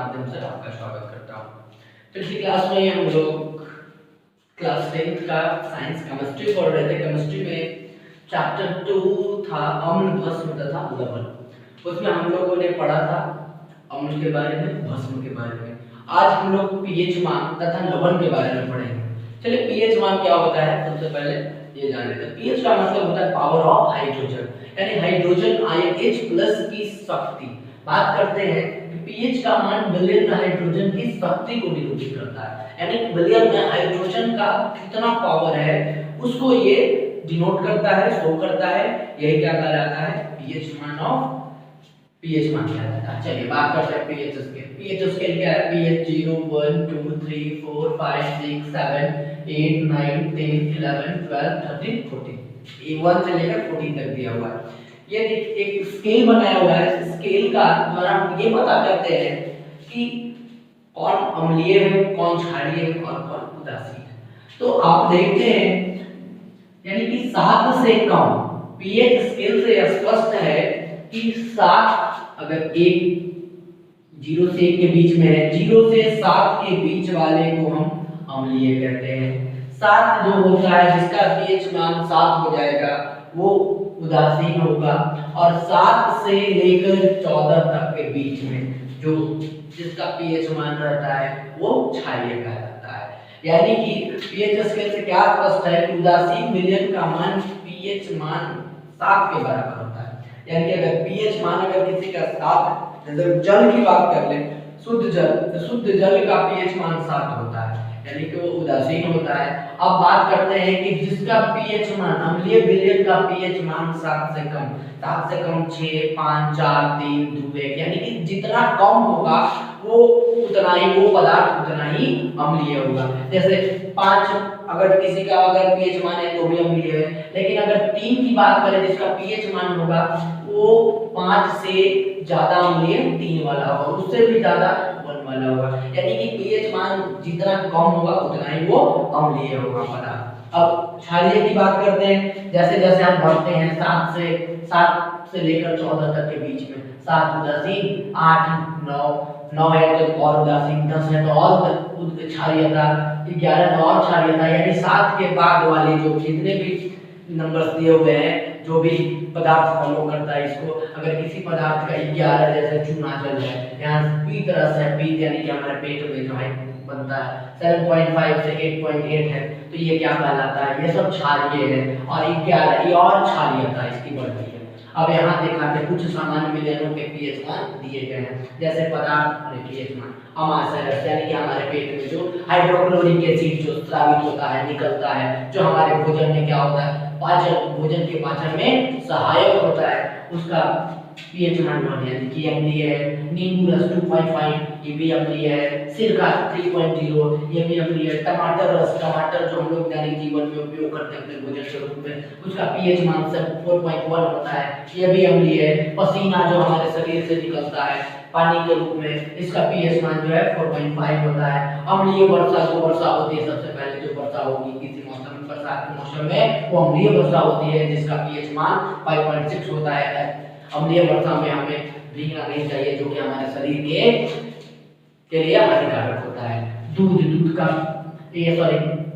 माध्यम से आपका स्वागत करता हूँ। पिछली क्लास में हम लोग क्लास 10th का साइंस केमिस्ट्री पढ़ रहे थे। केमिस्ट्री में चैप्टर 2 था अम्ल, भस्म तथा लवण। उसमें हम लोगों ने पढ़ा था अम्ल के बारे में, भस्म के बारे में। आज हम लोग पीएच मान तथा लवण के बारे में पढ़ेंगे। चलिए, पीएच मान क्या होता है सबसे पहले ये जान लेते हैं। पीएच का मतलब होता है पावर ऑफ हाइड्रोजन, यानी हाइड्रोजन आयन H+ की शक्ति। बात करते हैं कि पीएच का मान विलयन में हाइड्रोजन की शक्ति को निरूपित करता है, यानी विलयन में हाइड्रोजन का कितना पावर है उसको ये डिनोट करता है, शो करता है। यही क्या कहलाता है, पीएच मान कहलाता है। चलिए बात करते हैं पीएच स्केल। पीएच स्केल क्या है? पीएच 0 1 2 3 4 5 6 7 8 9 10 11 12 13 14, ये 1 से लेकर 14 तक दिया हुआ है। ये एक स्केल बनाया हुआ है। स्केल का द्वारा हम ये पता करते हैं कि कौन अम्लीय है, कौन क्षारीय है और कौन उदासीन है। तो आप देखते हैं, यानी कि 7 से कम, पीएच स्केल से यह स्पष्ट है कि 7 अगर 0 से 1 के बीच में है, 0 से 7 के बीच वाले को हम अम्लीय कहते हैं। 7 जो होता है, जिसका पीएच मान 7 हो जाएगा, वो उदासीन होगा। और 7 से लेकर 14 तक के बीच में जो जिसका पीएच मान रहता है वो क्षारीय कहलाता है। यानी कि पीएच स्केल से क्या स्पष्ट है कि उदासीन विलयन का मान पीएच मान 7 के बराबर होता है। यानी कि अगर पीएच मान अगर किसी का 7, जैसे जल की बात कर ले, शुद्ध जल, तो शुद्ध जल का पीएच मान 7 होता है, यानी कि वो उदासीन होता है। अब बात करते हैं कि जिसका पीएच मान, अम्लीय विलयन का पीएच मान 7 से कम, 6 5 4 3 2 1, यानी कि जितना कम होगा वो उतना ही, वो पदार्थ उतना ही अम्लीय होगा। जैसे 5 अगर किसी का अगर पीएच मान है तो भी अम्लीय है, लेकिन अगर 3 की बात करें जिसका पीएच मान होगा वो 5 से ज्यादा अम्लीय 3 वाला होगा, उससे भी ज्यादा 1 वाला होगा। यानी कि पीएच मान जितना कम होगा उतना ही वो अम्लीय होगा पदार्थ। अब क्षारीय की बात करते हैं। जैसे जैसे हम बढ़ते हैं 7 से लेकर 14 तक के बीच में, 7 उदासीन, 8 9 है तो और उदासीन, 10 है तो और क्षारीयता, 11 तो और क्षारीयता। यानी 7 के बाद वाले जो जितने भी नंबर्स दिए हुए हैं, जो भी पदार्थ फॉलो करता है इसको, अगर किसी पदार्थ का 11 जैसे चूना जल है, यहाँ पी तरह से, पी यानी कि हमारे पेट में जो है बनता है, 7.5 से 8.8 है, तो ये क्या कहलाता है, ये सब क्षारीय है। और 11 ये और क्षारीयता इसकी बढ़ती है। अब यहाँ दिखाते हैं कुछ सामान्य विलयनों के पीएच मान दिए गए हैं। जैसे पदार्थ पीएच मान अमाशय, यानी कि हमारे पेट में जो हाइड्रोक्लोरिक एसिड जो स्रावित होता है, निकलता है, जो हमारे भोजन में क्या होता है, भोजन के पाचन में सहायक होता है, उसका पीएच मान यानी कि अम्लीय है। नींबू रस 2.5 ये भी अम्लीय है। सिरका 3.0 ये भी अम्लीय है। टमाटर रस, टमाटर जो हम लोग दैनिक जीवन में उपयोग करते हैं अपने भोजन के रूप में, उसका पीएच मान 4.1 होता है, ये भी अम्लीय है। पसीना जो हमारे शरीर से निकलता है पानी के रूप में, इसका पीएच मान जो है 4.5 होता है। अम्लीय वर्षा जो वर्षा होती है, सबसे पहले जो वर्षा होगी किसी मौसम में, बरसात के मौसम में, वो अम्लीय वर्षा होती है जिसका पीएच मान 5.6 होता है। अम्लीय वर्षा में हमें भीगना नहीं चाहिए, जो कि हमारे शरीर के लिए हानिकारक होता है। दूध का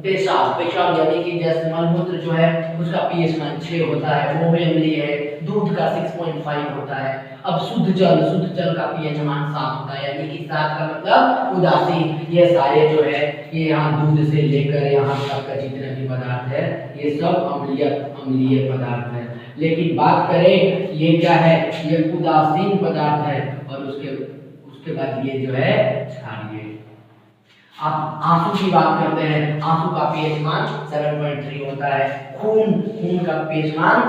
पेशाब यानी कि जैसे मलमूत्र जो है उसका पीएच मान 6 होता है, वो भी अम्लीय है। दूध का 6.5 होता है। अब शुद्ध जल का पीएच मान 7 होता है, यानी कि 7 का मतलब उदासीन। ये सारे जो है, ये यहाँ दूध से लेकर यहाँ तक का जितने भी पदार्थ है, ये सब अम्लीय पदार्थ है। लेकिन बात करें ये क्या है, ये उदासीन पदार्थ है। और उसके बाद ये जो है क्षारीय। आप आंसू की बात करते हैं, आंसू का पीएच मान 7.3 होता है। खून का पीएच मान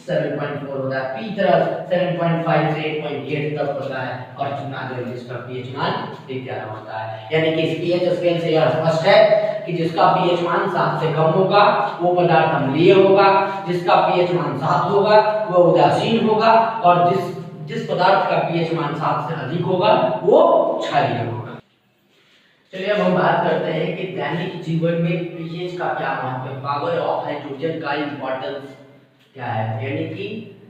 7.4 होता है। पीतरस 7.5 से 8.8 तक होता है। और चूना जल जिसका पीएच मान 11 होता है। यानी कि इस पीएच स्केल से यह स्पष्ट है कि जिसका पीएच मान 7 से कम होगा वो पदार्थ अम्लीय होगा, जिसका पीएच मान 7 होगा वो उदासीन होगा, और जिस पदार्थ का पीएच मान 7 से अधिक होगा वो क्षारीय होगा। चलिए अब हम बात करते हैं कि दैनिक जीवन में पीएच का क्या महत्व है, पावर ऑफ हाइड्रोजन का इंपॉर्टेंस क्या है। यानी कि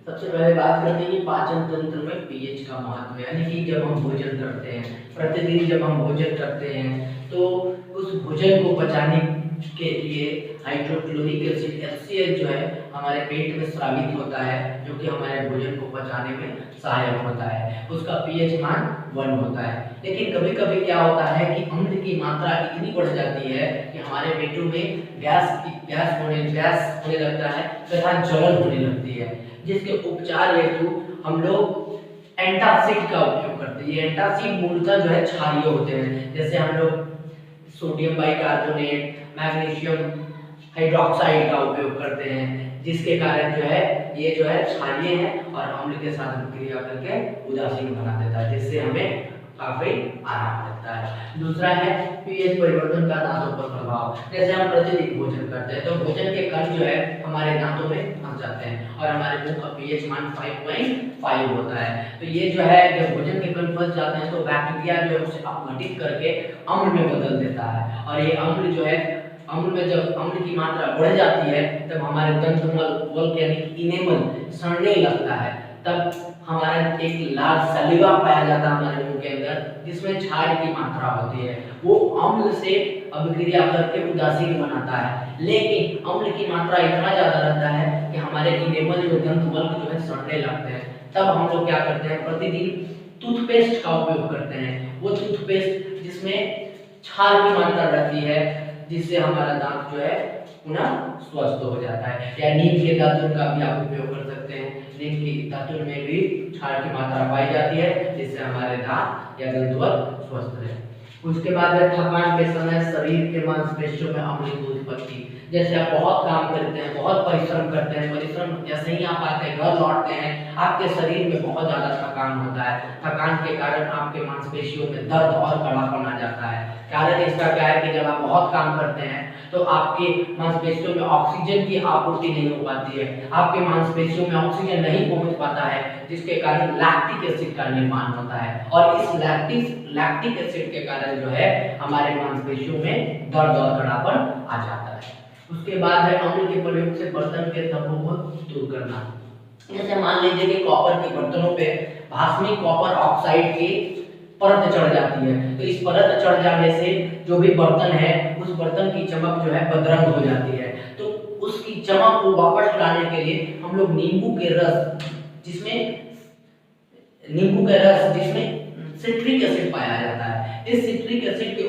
सबसे पहले बात करते हैं कि पाचन तंत्र में पीएच का महत्व, यानी कि जब हम भोजन करते हैं, प्रतिदिन जब हम भोजन करते हैं तो उस भोजन को पचाने के लिए हाइड्रोक्लोरिक एसिड HCl जो है हमारे पेट में स्रावित होता है, जो कि हमारे भोजन को पचाने में सहायक होता है। उसका पीएच मान 1 होता है। लेकिन कभी कभी क्या होता है कि अम्ल की मात्रा इतनी बढ़ जाती है कि हमारे पेटों में गैस होने लगता है तथा जलन होने लगती है, जिसके उपचार हेतु हम लोग एंटासिड का उपयोग करते हैं। ये एंटासिड मूलतः जो है क्षारीय होते हैं, जैसे हम लोग सोडियम बाइकार्बोनेट, मैग्नीशियम हाइड्रोक्साइड का उपयोग करते हैं, जिसके कारण जो है ये जो है क्षारीय है और अम्ल के साथ क्रिया करके उदासीन बना देता है, जिससे हमें काफी आराम मिलता है। दूसरा है पीएच परिवर्तन का दांतों पर प्रभाव। जैसे हम प्रतिदिन भोजन करते हैं तो भोजन के कण जो है हमारे दांतों में फंस जाते हैं और हमारे मुंह का पीएच मान 5.5 होता है। तो ये जो है जब भोजन के कण फंस जाते हैं तो बैक्टीरिया जो है उसे अपघटित करके अम्ल में बदल देता है, और ये अम्ल जो है अम्ल में जब अम्ल की मात्रा बढ़ जाती है तब हमारे दंतमल यानी कि इनेमल सड़ने लगता है। तब हमारा एक लाल सलीवा पाया जाता है हमारे मुंह के अंदर, जिसमें क्षार की मात्रा होती है। वो अम्ल से अभिक्रिया करके उदासीन बनाता है, लेकिन अम्ल की मात्रा इतना ज्यादा रहता है कि हमारे इनेमल जो दंतमल जो है सड़ने लगते हैं। तब हम लोग क्या करते हैं, प्रतिदिन टूथपेस्ट का उपयोग करते हैं। वो टूथपेस्ट जिसमें क्षार की मात्रा रहती है, जिससे हमारा दांत जो है पुनः स्वस्थ हो जाता है। या नीम के दातुन का भी आप उपयोग कर सकते हैं। नीम के दातुन में भी क्षार की मात्रा पाई जाती है, जिससे हमारे दांत या दंतवल स्वस्थ रहे। उसके बाद थकान के समय शरीर के मांसपेशियों में अम्ल की उत्पत्ति। जैसे आप बहुत काम करते हैं, बहुत परिश्रम करते हैं, परिश्रम जैसे ही आप आते हैं, घर लौटते हैं, आपके शरीर में बहुत ज्यादा थकान होता है। थकान के कारण आपके मांसपेशियों में दर्द और कड़ापन आ जाता है। कारण इसका क्या है कि जब आप बहुत काम करते हैं तो आपके मांसपेशियों में ऑक्सीजन की आपूर्ति नहीं हो पाती है, आपके मांसपेशियों में ऑक्सीजन नहीं पहुंच पाता है, जिसके कारण लैक्टिक एसिड का निर्माण होता है, और इस लैक्टिक एसिड के कारण जो है हमारे मांसपेशियों में दर्द और कड़ापन आ जाता है। उसके बाद है अम्ल के प्रयोग से बर्तन के धब्बों को दूर करना। जैसे मान लीजिए कि कॉपर के बर्तनों पे भास्मी कॉपर ऑक्साइड की परत चढ़ जाती है, तो इस परत चढ़ जाने से जो भी बर्तन है उस बर्तन की चमक जो है बदरंग हो जाती है। तो उसकी चमक को वापस लाने के लिए हम लोग नींबू के रस जिसमें सिट्रिक एसिड पाया जाता है, इस सिट्रिक एसिड के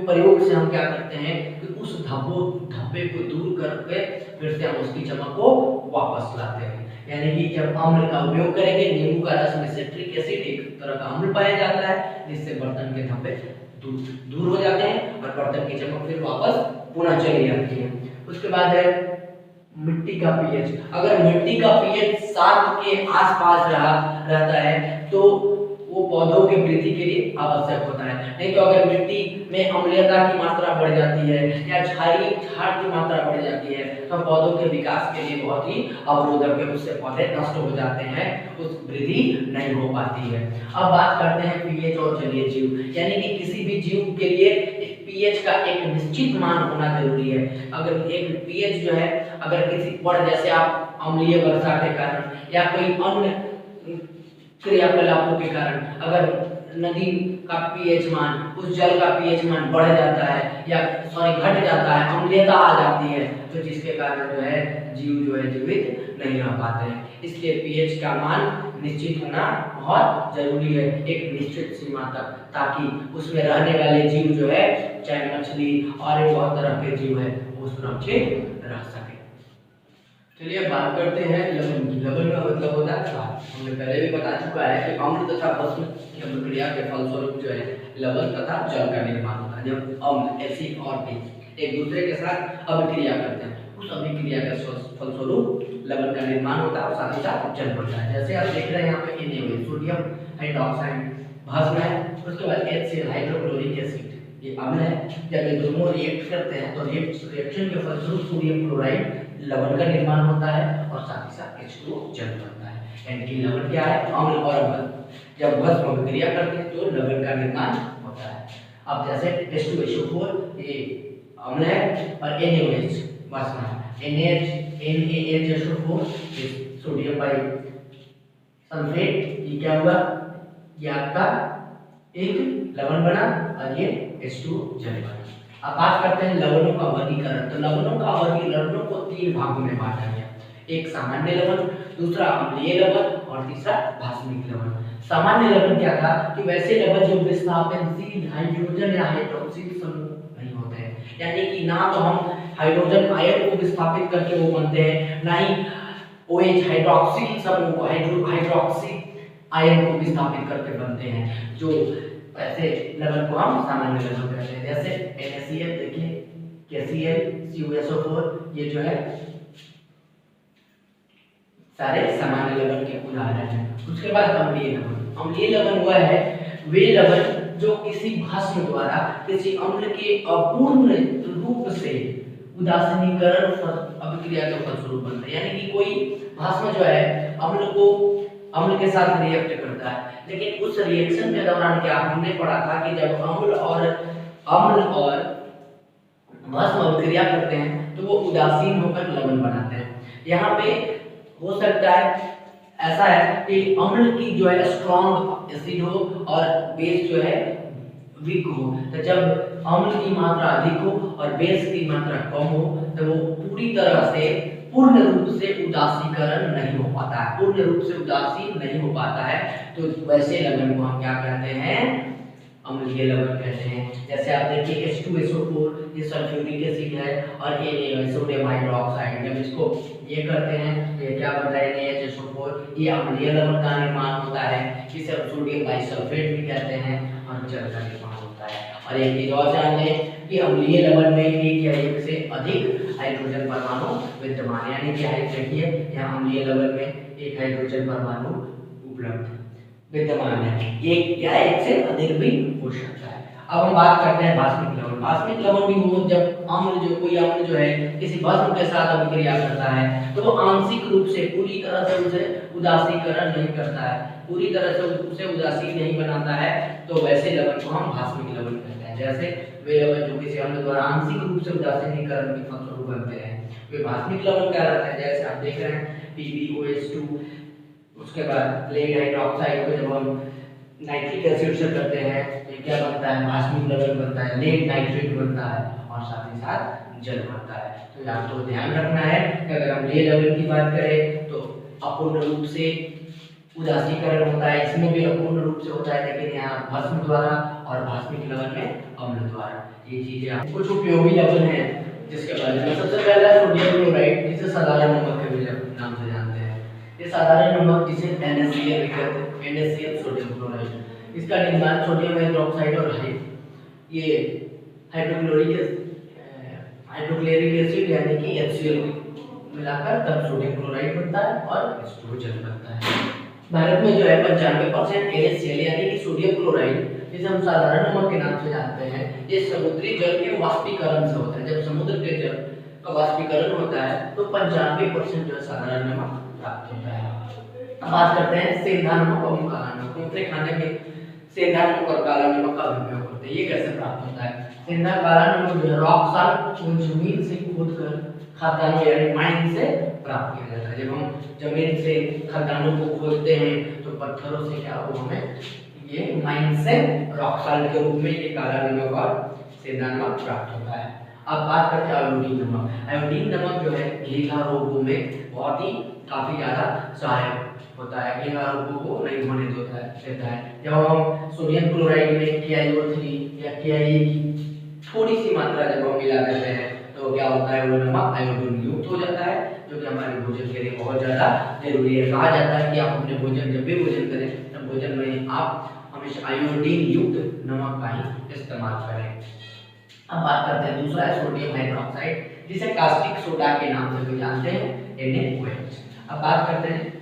प्रयोग से हम क्या करते हैं कि उस धब्बे को दूर करके फिर से हम उसकी चमक को वापस लाते हैं। यानी कि जब अम्ल का उपयोग करेंगे, नींबू का रस में सिट्रिक एसिड एक तरह का अम्ल पाया जाता है, जिससे बर्तन के धब्बे दूर हो जाते हैं और बर्तन की चमक फिर वापस पुनः चली जाती है। उसके बाद है मिट्टी का पीएच। अगर मिट्टी का पीएच 7 के आसपास रहता है तो वो पौधों की वृद्धि के लिए आवश्यक होता है। नहीं तो अगर मिट्टी में अम्लीयता की मात्रा बढ़ जाती है या क्षार की मात्रा बढ़ जाती है तो पौधों के विकास के लिए बहुत ही अवरोधक है, उससे पौधे नष्ट हो जाते हैं, उस वृद्धि नहीं हो पाती है। अब बात करते हैं पीएच और जलीय जीव, यानी कि किसी भी जीव के लिए पीएच का एक निश्चित मान होना जरूरी है। अगर एक पीएच जो है अगर किसी पर, जैसे आप अम्लीय वर्षा के कारण या कोई अन्य क्रियाकलापों के कारण अगर नदी का पीएच मान, उस जल का पीएच मान बढ़ जाता है या घट जाता है, अम्लीयता आ जाती है, तो जिसके कारण जो है जीव जो है जीवित नहीं रह पाते हैं। इसलिए पीएच का मान निश्चित होना बहुत जरूरी है, एक निश्चित सीमा तक, ताकि उसमें रहने वाले जीव जो है, चाहे मछली और बहुत तरह के जीव है, वो सुरक्षित रह सके। चलिए बात करते हैं लवण की। लवण का मतलब होता है क्षार। हमने पहले भी बता चुका है कि अम्ल तथा भस्म की अभिक्रिया के फलस्वरूप जो है लवण तथा जल का निर्माण होता है। जब अम्ल, एसिड और बेस एक दूसरे के साथ अभिक्रिया करते हैं, उस अभिक्रिया के फलस्वरूप लवण का निर्माण होता है और साथ ही साथ जल बनता है। जैसे आप देख रहे हैं यहाँ पे Na, सोडियम हाइड्रोक्साइड भस्म है, उसके बाद HCl हाइड्रोक्लोरिक एसिड ये अम्ल है। जब ये दोनों रिएक्ट करते हैं तो रिएक्शन के फलस्वरूप सोडियम क्लोराइड लवण का निर्माण होता है और साथ ही साथ H2O जल बनता है। यानी कि लवण क्या है, अम्ल और भस्म। जब भस्म अभिक्रिया करते हैं तो लवण का निर्माण होता है। अब जैसे H2SO4 ये अम्ल है और NaOH भस्म है। NaHSO4 सोडियम सल्फेट, ये क्या हुआ, ये आपका एक लवण बना और ये H2 जल बना। अब बात करते हैं लवणों का वर्गीकरण। तो लवणों का वर्गीकरण को 3 भागों में बांटा गया, एक सामान्य लवण, दूसरा अम्लीय लवण और तीसरा भास्मिक लवण। सामान्य लवण क्या था कि वैसे लवण जो विस्थापनशील हाइड्रोजन या हाइड्रोक्सिल समूह नहीं होते हैं, यानी कि ना तो हम हाइड्रोजन आयन को विस्थापित करके वो बनते हैं, ना ही OH हाइड्रोक्सिल समूह को हाइड्रोक्सी आयन को विस्थापित करके बनते हैं। जो ऐसे लवण को हम सामान्य लवण कहते हैं, जैसे NaCl, देखिए KCl, CuSO4, ये जो है सारे सामान्य लवण के उदाहरण हैं। उसके बाद अम्लीय लवण। अम्लीय लवण वह है वे लवण जो किसी भस्म द्वारा किसी अम्ल के अपूर्ण रूप से उदासीनीकरण अभिक्रिया के फलस्वरूप बनता है, यानी कि कोई भस्म जो है अम्ल के साथ रिएक्ट करता है, लेकिन उस रिएक्शन के दौरान क्या हमने पढ़ा था कि जब अम्ल और भस्म अभिक्रिया करते हैं तो वो उदासीन होकर लवण बनाते हैं। यहाँ पे हो सकता है ऐसा है कि अम्ल की जो है स्ट्रॉन्ग एसिड हो और बेस जो है वीक हो, तो जब अम्ल की मात्रा अधिक हो और बेस की मात्रा कम हो तो वो पूर्ण रूप से उदासीकरण नहीं हो पाता है, पूर्ण रूप से उदासीन नहीं हो पाता है। तो वैसे लवण को हम क्या कहते हैं, अम्लीय लवण कहते हैं। जैसे आप देखिए H2SO4, ये सल्फ्यूरिक एसिड है, और Na सोडियम हाइड्रोक्साइड, जब इसको ये करते हैं तो ये क्या बनता है, NaHSO4, ये अम्लीय लवण का निर्माण होता है, जिसे हम सोडियम बाइसल्फेट भी कहते हैं, और जल का निर्माण होता है। और एक चीज और जान लें कि अम्लीय लवण में एक या एक से अधिक हाइड्रोजन परमाणु विद्यमान, यानी कि देखिए यहाँ अम्लीय लवण में एक हाइड्रोजन परमाणु उपलब्ध विद्यमान है, एक या एक से अधिक भी हो सकता है। अब हम बात करते हैं भास्मिक लवण। भास्मिक लवण भी वो जब कोई अम्ल जो है किसी भस्म के साथ अभिक्रिया करता है तो वो आंशिक रूप से पूरी तरह से उसे उदासीकरण नहीं करता है, पूरी तरह से उसे उदासीन नहीं बनाता है, तो वैसे लवण को हम भास्मिक लवण कहते हैं। जैसे वे लवण जो किसी अम्ल द्वारा आंशिक रूप से उदासीनीकरण के फलस्वरूप बनते हैं वे भास्मिक लवण कहलाते हैं। जैसे आप देख रहे हैं PbOH2, उसके बाद लेड हाइड्रोक्साइड को जब हम नाइट्रिक एसिड से करते हैं तो क्या बनता है, भास्मिक लवण बनता है, लेड नाइट्रेट बनता है, और साथ ही साथ जल बनता है। तो आपको ध्यान रखना है कि अगर हम लेड लवण की बात करें तो अपूर्ण रूप से उदासीकरण होता है, इसमें भी अपूर्ण रूप से होता है, लेकिन यहाँ भस्म द्वारा, और भास्मिक लवण में अम्ल द्वारा। ये चीजें कुछ उपयोगी लवण है जिसके बारे में सबसे पहला सोडियम क्लोराइड, जिसे साधारण नमक के नाम से जानते हैं। ये साधारण नमक जिसे NaCl कहते हैं, NaCl सोडियम क्लोराइड, इसका निर्माण सोडियम हाइड्रोक्साइड और ये हाइड्रोक्लोरिक एसिड यानी कि HCl मिलाकर तब सोडियम क्लोराइड बनता है और H2O जल बनता है। भारत में जो है 95% NaCl यानी कि सोडियम क्लोराइड, जिसे हम साधारण नमक के नाम से जानते हैं, ये समुद्री जल के वाष्पीकरण से होता है। जब समुद्र के जल का वाष्पीकरण होता है तो 95% जो है साधारण नमक प्राप्त होता है। अब बात करते हैं सेंधा नमक और काला नमक। अपने खाने में सेंधा नमक और काला नमक का उपयोग करते हैं। ये कैसे प्राप्त होता है, सेंधा काला नमक जो है रॉक साल्ट जमीन से खोदकर खदानों यानी माइन से प्राप्त किया जाता है। जब हम जमीन से खदानों को खोदते हैं तो पत्थरों से क्या हो, हमें ये माइन से रॉक साल्ट के रूप में ये काला नमक और सेंधा नमक प्राप्त होता है। अब बात करते हैं आयोडीन नमक। आयोडीन नमक जो है घेंघा रोगों में बहुत ही काफी ज्यादा सहायक होता है, घेंघा रोगों को नहीं होने देता है। जब हम सोडियम क्लोराइड में KiO3 या KIA की थोड़ी सी मात्रा जब हम मिला देते हैं तो क्या होता है, वो नमक आयोडीन युक्त हो जाता है, जो कि हमारे भोजन के लिए बहुत ज्यादा जरूरी है। कहा जाता है कि आप अपने भोजन जब भी भोजन करें तब भोजन में आप हमेशा आयोडीन युक्त नमक का ही इस्तेमाल करें। अब बात करते हैं दूसरा है सोडियम हाइड्रोक्साइड, जिसे कास्टिक सोडा के नाम से भी जानते हैं, NaOH। अब बात करते हैं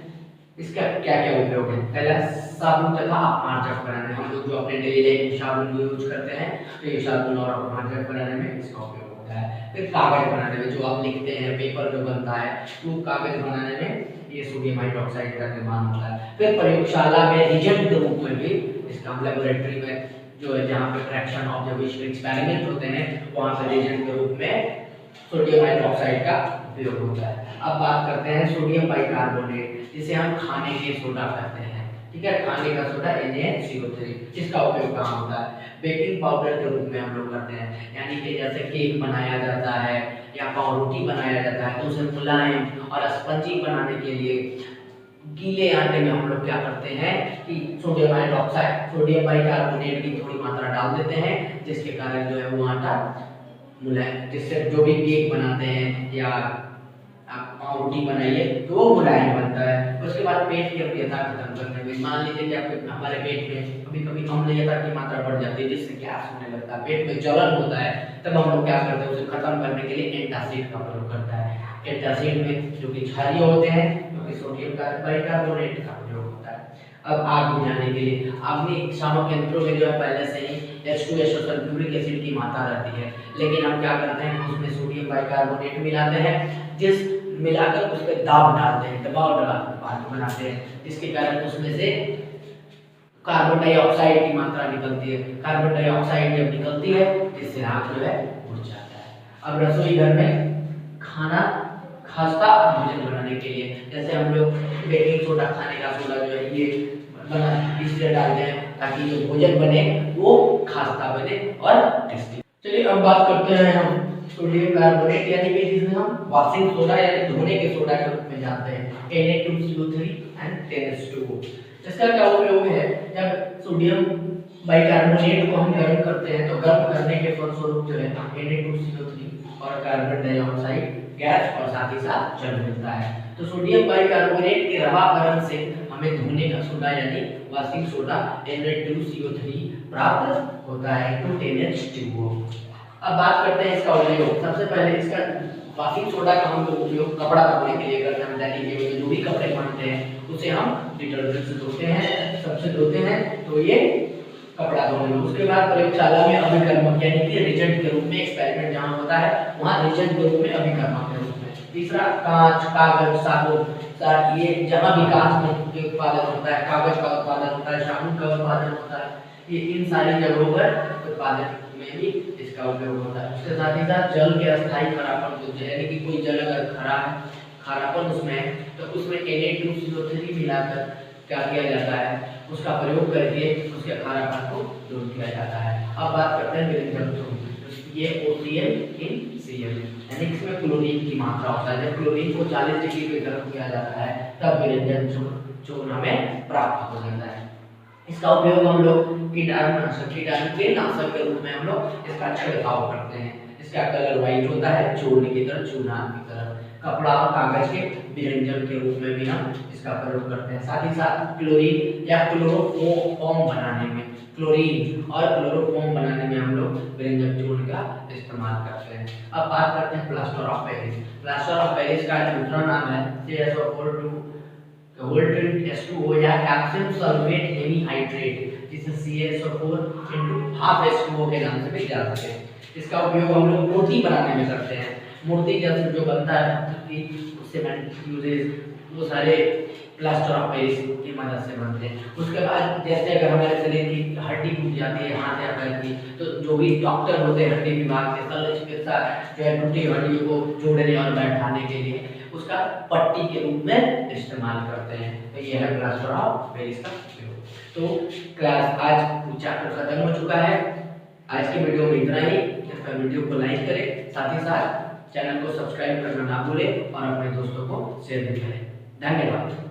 इसका क्या क्या उपयोग है। पहला साबुन तथा अपमार्जक बनाने, हम लोग जो अपने डेली लाइफ में साबुन यूज करते हैं तो ये साबुन और अपमार्जक बनाने में इसका उपयोग होता है। फिर कागज बनाने में, जो आप लिखते हैं, पेपर जो बनता है, तो कागज बनाने में ये सोडियम हाइड्रोक्साइड का निर्माण होता है। फिर प्रयोगशाला में रिजेंट के रूप में भी इसका, लेबोरेटरी में जो है जहाँ पे फ्रैक्शन ऑब्जर्वेशन एक्सपेरिमेंट होते हैं वहाँ पे रिजेंट के रूप में सोडियम हाइड्रोक्साइड का उपयोग होता है। अब बात करते हैं सोडियम बाइकार्बोनेट, जिसे हम खाने के सोडा कहते हैं, ठीक है, खाने का सोडा NaCO3। इसका उपयोग कहाँ होता है? बेकिंग पाउडर के रूप में हम लोग करते हैं, यानी कि जैसे केक बनाया जाता है या पावरोटी बनाया जाता है तो उसे मुलायम और स्पंजी बनाने के लिए गीले आटे में हम लोग क्या करते हैं कि सोडियम हाइड्रोक्साइड, सोडियम बाइकार्बोनेट की थोड़ी मात्रा डाल देते हैं, जिसके कारण जो है वो आटा मुलायम, जिससे जो भी केक बनाते हैं या आप पावरोटी बनाइए तो वो मुलायम बनता है। उसके बाद पेट की अम्लता खत्म करने में, मान लीजिए कि आपके हमारे पेट में कभी कभी अम्लता की मात्रा बढ़ जाती है जिससे गैस होने लगता है, पेट में जलन होता है, तब हम लोग क्या करते हैं उसे खत्म करने के लिए एंटासिड का प्रयोग करता है। एंटासिड में जो कि क्षारीय होते हैं, जो कि सोडियम बाइकार्बोनेट का प्रयोग होता है। अब आग बुझाने के लिए अग्निशामक यंत्रों में जो है पहले से ही H2SO सल्फ्यूरिक एसिड की मात्रा रहती है, लेकिन हम क्या करते हैं उसमें सोडियम बाइकार्बोनेट मिलाते हैं, जिस मिलाकर उस पर दाब डालते हैं, दबाव डालकर पानी बनाते हैं, जिसके कारण उसमें से कार्बन डाइऑक्साइड की मात्रा निकलती है। कार्बन डाइऑक्साइड जब निकलती है जिससे आग जो है बुझ जाता है। अब रसोई घर में खाना खास्ता भोजन बनाने के लिए जैसे हम लोग बेकिंग सोडा, खाने का सोडा जो है ये बना इसलिए डालते हैं ताकि जो भोजन बने वो खास्ता बने और टेस्टी। चलिए अब बात करते हैं हम सोडियम कार्बोनेट, यानी कि जिसे हम वॉशिंग सोडा यानी धोने के सोडा के रूप में जानते हैं, Na2CO3 एंड 10H2O। इसका क्या उपयोग है? जब सोडियम बाइकार्बोनेट को हम गर्म करते हैं तो गर्म करने के फलस्वरूप जो है Na2CO3 और कार्बन डाइऑक्साइड गैस और साथ ही साथ जल मिलता है। तो सोडियम बाइकार्बोनेट के रवाकरण से हमें धोने का सोडा यानी वॉशिंग सोडा Na2CO3 प्राप्त होता है टू 10H2O। अब बात करते हैं इसका उपयोग। सबसे पहले इसका वॉशिंग सोडा का हम लोग उपयोग कपड़ा धोने के लिए करते हैं। दैनिक जीवन में जो भी कपड़े पहनते हैं उसे हम डिटर्जेंट से धोते हैं, सबसे धोते हैं तो ये कपड़ा धोने। उसके बाद प्रयोगशाला में अभिकर्मक यानी कि रिजेंट के रूप में, एक्सपेरिमेंट जहाँ होता है वहाँ रिजेंट के रूप में, अभिकर्मक के रूप में। तीसरा कांच, कागज, साबुन, ये जहाँ भी कांच में उत्पादन होता है, कागज का उत्पादन होता है, साबुन का उत्पादन होता है, ये इन सारी जगहों पर उत्पादन में भी इसका उपयोग होता है। उसके साथ ही साथ जल के अस्थायी खरापन, यानी कि कोई जल अगर खरा है, खारापन उसमें है तो उसमें Na2CO3 मिलाकर क्या किया जाता है, उसका प्रयोग करके उसके खारापन को दूर किया जाता है। अब बात करते हैं विरंजन चूर्ण, ये OCl इन Cl, यानी इसमें क्लोरीन की मात्रा होता है। जब क्लोरीन को 40 डिग्री पे गर्म किया जाता है तब विरंजन चूर्ण हमें प्राप्त हो जाता है। इसका उपयोग हम लोग कीटाणुनाशक के रूप में हम लोग इसका छिड़काव करते हैं। इसका कलर व्हाइट होता है, चूर्ण की तरह, चूर्णांक की तरह। कपड़ा और कागज के विरंजन के रूप में भी हम इसका प्रयोग करते हैं। साथ ही साथ क्लोरीन या क्लोरोफॉर्म बनाने में, क्लोरीन और क्लोरोफॉर्म बनाने में हम लोग विरंजन चूर्ण का इस्तेमाल करते हैं। अब बात करते हैं plaster of Paris. Plaster of Paris का दूसरा नाम है CaSO4 या कैल्शियम सल्फेट हेमी हाइड्रेट, जिसे CaSO4 हाफ H2O के नाम से भी जानते हैं। इसका उपयोग हम लोग मूर्ति बनाने में करते हैं। मूर्ति जैसे जो बनता है उससे वो सारे प्लास्टर ऑफ पेरिस की मदद से बनते हैं। उसके बाद जैसे अगर हमारे शरीर की हड्डी टूट जाती है हाथ या पैर की, तो जो भी डॉक्टर होते हैं हड्डी विभाग के, शल्य चिकित्सा जो है टूटी हड्डियों को जोड़ने और बैठाने के लिए उसका पट्टी के रूप में इस्तेमाल करते हैं। तो ये है प्लास्टर ऑफ पेरिस का उपयोग। तो क्लास आज चैप्टर खत्म हो चुका है। आज की वीडियो में इतना ही। कृपया वीडियो को लाइक करें, साथ ही साथ चैनल को सब्सक्राइब करना ना भूलें और अपने दोस्तों को शेयर भी करें। धन्यवाद।